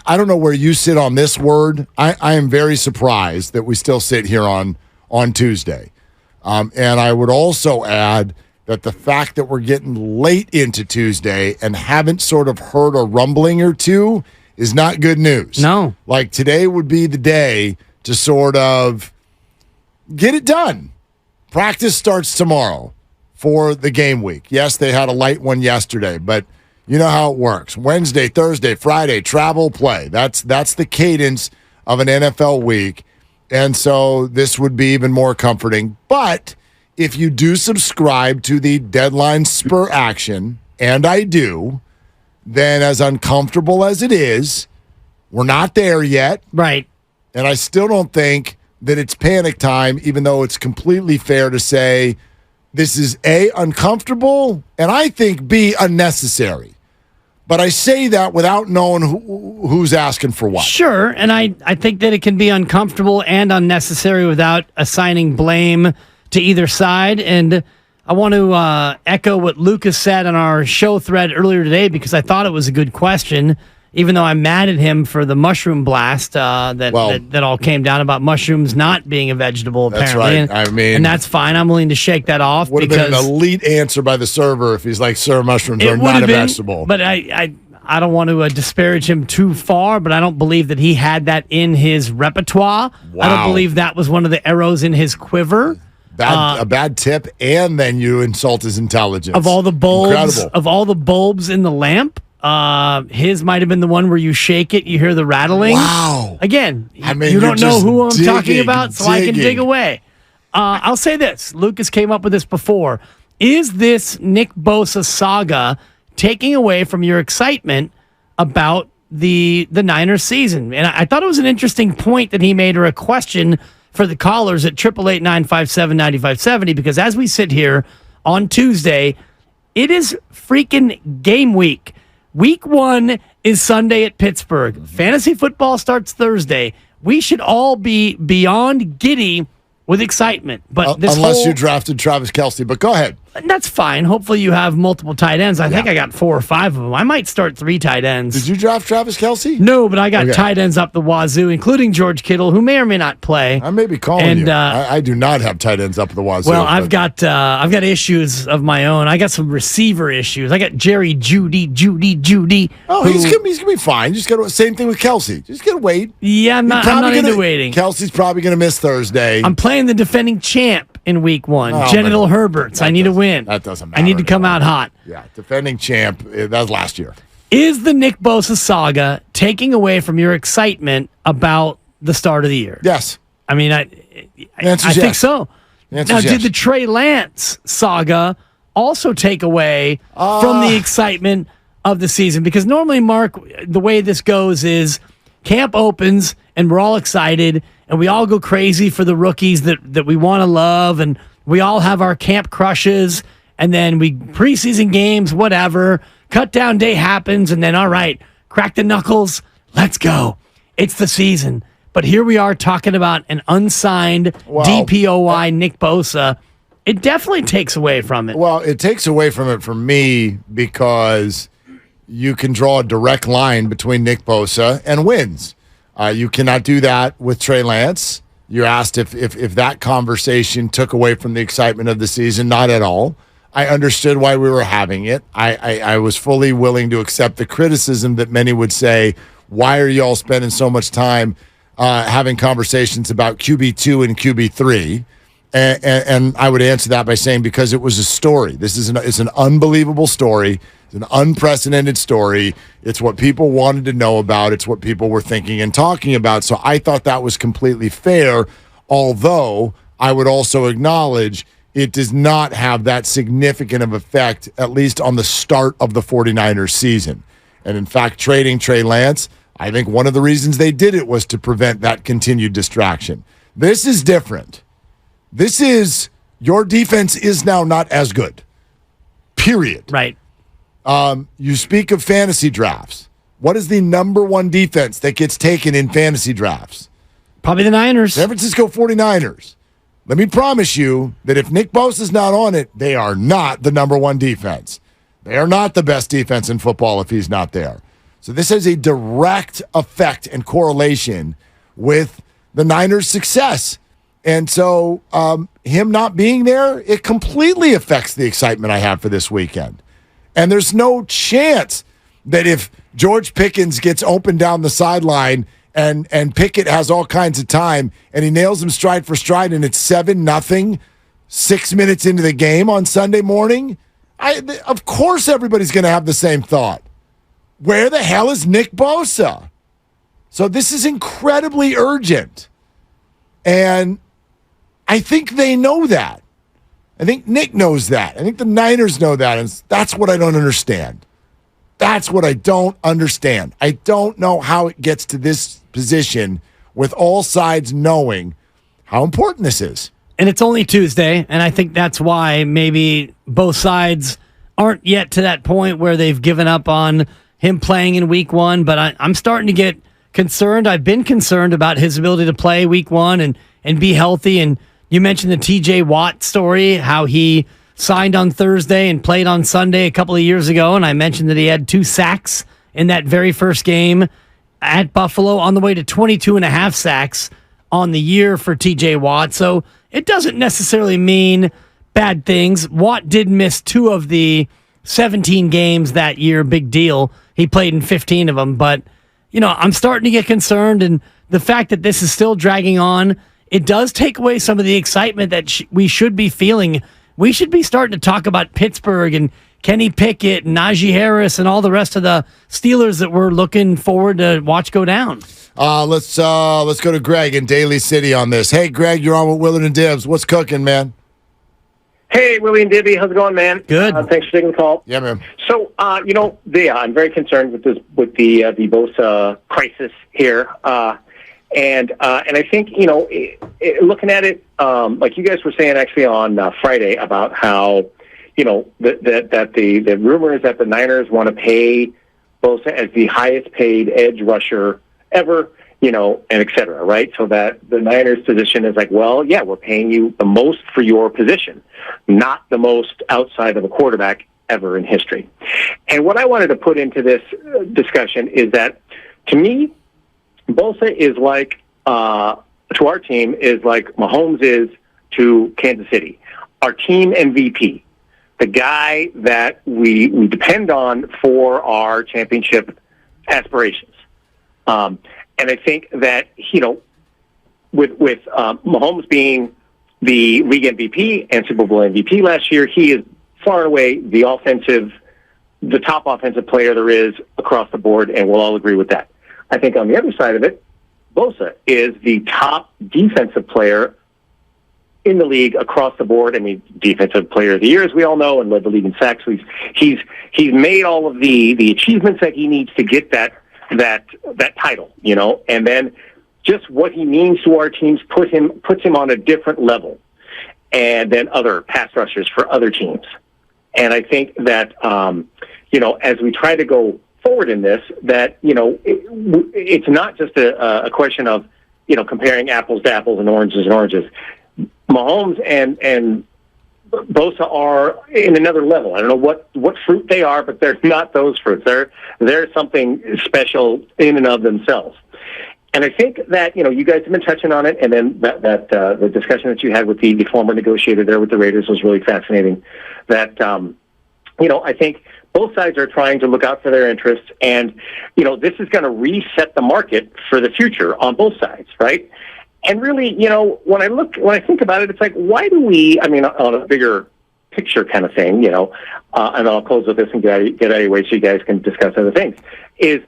I don't know where you sit on this word. I am very surprised that we still sit here on Tuesday. And I would also add that the fact that we're getting late into Tuesday and haven't sort of heard a rumbling or two is not good news. No. Like today would be the day to sort of get it done. Practice starts tomorrow for the game week. Yes, they had a light one yesterday, but you know how it works. Wednesday, Thursday, Friday, travel, play. That's the cadence of an NFL week. And so this would be even more comforting. But if you do subscribe to the deadline spur action, and I do, then as uncomfortable as it is, we're not there yet. Right. And I still don't think that it's panic time, even though it's completely fair to say this is A, uncomfortable, and I think B, unnecessary. But I say that without knowing who's asking for what. Sure, and I think that it can be uncomfortable and unnecessary without assigning blame to either side. And I want to echo what Lucas said on our show thread earlier today because I thought it was a good question, even though I'm mad at him for the mushroom blast that all came down about mushrooms not being a vegetable, apparently. That's right. And that's fine. I'm willing to shake that off. Would have been an elite answer by the server if he's like, sir, mushrooms are not a vegetable. But I don't want to disparage him too far, but I don't believe that he had that in his repertoire. Wow. I don't believe that was one of the arrows in his quiver. A bad tip, and then you insult his intelligence. Of all the bulbs, Incredible. of all the bulbs in the lamp, his might have been the one where you shake it, you hear the rattling. Wow. Again, I mean, you don't know who I'm talking digging, about, so I can dig away. I'll say this. Lucas came up with this before. Is this Nick Bosa saga taking away from your excitement about the Niners season? And I thought it was an interesting point that he made, or a question for the callers at 888-957-9570, because as we sit here on Tuesday, it is freaking game week. Week 1 is Sunday at Pittsburgh. Fantasy football starts Thursday. We should all be beyond giddy with excitement. But unless you drafted Travis Kelce, but go ahead. That's fine. Hopefully you have multiple tight ends. I think I got 4 or 5 of them. I might start 3 tight ends. Did you draft Travis Kelce? No, but I got tight ends up the wazoo, including George Kittle, who may or may not play. I may be calling you. I do not have tight ends up the wazoo. Well, I've got issues of my own. I got some receiver issues. I got Jerry Judy. Oh, he's gonna be fine. Just got same thing with Kelce. Just gotta wait. Yeah, I'm not into waiting. Kelsey's probably gonna miss Thursday. I'm playing the defending champ in week 1, Genital Herberts. I need to win. That doesn't matter. I need to come out hot. Yeah, defending champ. That was last year. Is the Nick Bosa saga taking away from your excitement about the start of the year? Yes. I mean, I think so. Now, did the Trey Lance saga also take away from the excitement of the season? Because normally, Mark, the way this goes is camp opens and we're all excited and we all go crazy for the rookies that we want to love, and we all have our camp crushes, and then we preseason games, whatever, cut down day happens, and then all right, crack the knuckles, let's go. It's the season. But here we are talking about an unsigned DPOY Nick Bosa. It definitely takes away from it. Well, it takes away from it for me because you can draw a direct line between Nick Bosa and wins. You cannot do that with Trey Lance. You asked if that conversation took away from the excitement of the season. Not at all. I understood why we were having it. I was fully willing to accept the criticism that many would say, why are you all spending so much time having conversations about QB2 and QB3? And I would answer that by saying, because it was a story. It's an unbelievable story. It's an unprecedented story. It's what people wanted to know about. It's what people were thinking and talking about. So I thought that was completely fair, although I would also acknowledge it does not have that significant of effect, at least on the start of the 49ers season. And in fact, trading Trey Lance, I think one of the reasons they did it was to prevent that continued distraction. This is different. This is, your defense is now not as good. Period. Right. You speak of fantasy drafts. What is the number one defense that gets taken in fantasy drafts? Probably the Niners. San Francisco 49ers. Let me promise you that if Nick Bosa's not on it, they are not the number one defense. They are not the best defense in football if he's not there. So this has a direct effect and correlation with the Niners' success. And so him not being there, it completely affects the excitement I have for this weekend. And there's no chance that if George Pickens gets open down the sideline and Pickett has all kinds of time and he nails him stride for stride and it's 7-0, 6 minutes into the game on Sunday morning, of course everybody's going to have the same thought. Where the hell is Nick Bosa? So this is incredibly urgent. And I think they know that. I think Nick knows that. I think the Niners know that. And that's what I don't understand. That's what I don't understand. I don't know how it gets to this position with all sides knowing how important this is. And it's only Tuesday, and I think that's why maybe both sides aren't yet to that point where they've given up on him playing in week one, but I'm starting to get concerned. I've been concerned about his ability to play week one and be healthy. And you mentioned the TJ Watt story, how he signed on Thursday and played on Sunday a couple of years ago. And I mentioned that he had 2 sacks in that very first game at Buffalo, on the way to 22.5 sacks on the year for TJ Watt. So it doesn't necessarily mean bad things. Watt did miss 2 of the 17 games that year. Big deal. He played in 15 of them. But, I'm starting to get concerned. And the fact that this is still dragging on, it does take away some of the excitement that we should be feeling. We should be starting to talk about Pittsburgh and Kenny Pickett and Najee Harris and all the rest of the Steelers that we're looking forward to watch go down. Let's go to Greg in Daly City on this. Hey, Greg, you're on with Willard and Dibs. What's cooking, man? Hey, Willie and Dibby, how's it going, man? Good. Thanks for taking the call. Yeah, man. So, I'm very concerned with the Bosa crisis here, and I think looking at it, like you guys were saying actually on Friday about how that the rumor is that the Niners want to pay Bosa as the highest paid edge rusher ever, and et cetera, right? So that the Niners' position is like, well, yeah, we're paying you the most for your position, not the most outside of a quarterback ever in history. And what I wanted to put into this discussion is that, to me, Bosa is like, to our team, is like Mahomes is to Kansas City, our team MVP, the guy that we depend on for our championship aspirations. And I think that, with Mahomes being the league MVP and Super Bowl MVP last year, he is far and away the top offensive player there is across the board, and we'll all agree with that. I think on the other side of it, Bosa is the top defensive player in the league across the board. I mean, defensive player of the year, as we all know, and led the league in sacks. So he's made all of the achievements that he needs to get that title, and then just what he means to our teams puts him on a different level and than other pass rushers for other teams. And I think that, as we try to go forward in this, that, it's not just a question of, comparing apples to apples and oranges and oranges. Mahomes and Bosa are in another level. I don't know what fruit they are, but they're not those fruits. They're something special in and of themselves. And I think that, you guys have been touching on it, and then that the discussion that you had with the former negotiator there with the Raiders was really fascinating. That, I think both sides are trying to look out for their interests, and, this is going to reset the market for the future on both sides, right? And really, when I think about it, it's like, why do we, on a bigger picture kind of thing, and I'll close with this and get out of your way so you guys can discuss other things, is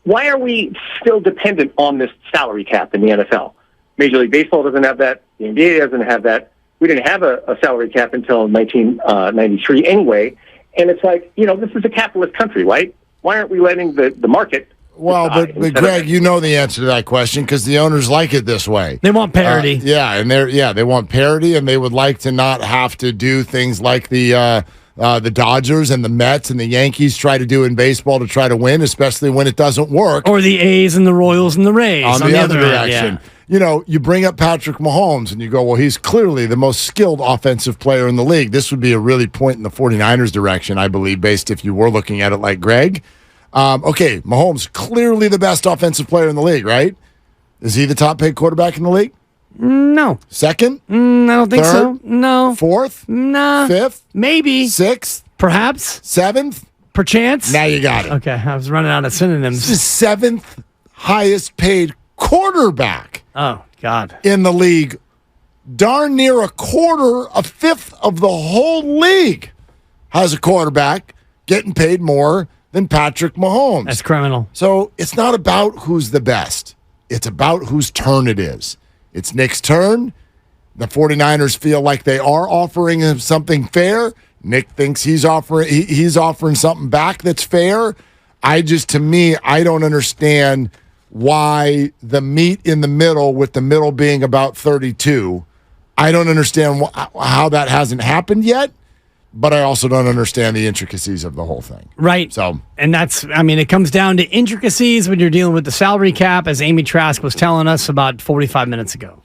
why are we still dependent on this salary cap in the NFL? Major League Baseball doesn't have that. The NBA doesn't have that. We didn't have a salary cap until 1993 anyway. And it's like, this is a capitalist country, right? Why aren't we letting the market? Well, but Greg, you know the answer to that question because the owners like it this way. They want parity. They want parity, and they would like to not have to do things like the Dodgers and the Mets and the Yankees try to do in baseball to try to win, especially when it doesn't work. Or the A's and the Royals and the Rays on the other direction. Yeah. You bring up Patrick Mahomes and you go, well, he's clearly the most skilled offensive player in the league. This would be a really point in the 49ers direction, I believe, based if you were looking at it like Greg. Okay, Mahomes, clearly the best offensive player in the league, right? Is he the top paid quarterback in the league? No. Second? I don't think Third? so. No. Fourth? Nah. Fifth? Maybe. Sixth? Perhaps. Seventh? Perchance. Now you got it. Okay, I was running out of synonyms. The seventh highest paid quarterback. Oh, God. In the league. Darn near a fifth of the whole league has a quarterback getting paid more than Patrick Mahomes. That's criminal. So it's not about who's the best. It's about whose turn it is. It's Nick's turn. The 49ers feel like they are offering him something fair. Nick thinks he's offering something back that's fair. I don't understand why the meet in the middle, with the middle being about 32. I don't understand how that hasn't happened yet, but I also don't understand the intricacies of the whole thing. Right. So, and it comes down to intricacies when you're dealing with the salary cap, as Amy Trask was telling us about 45 minutes ago.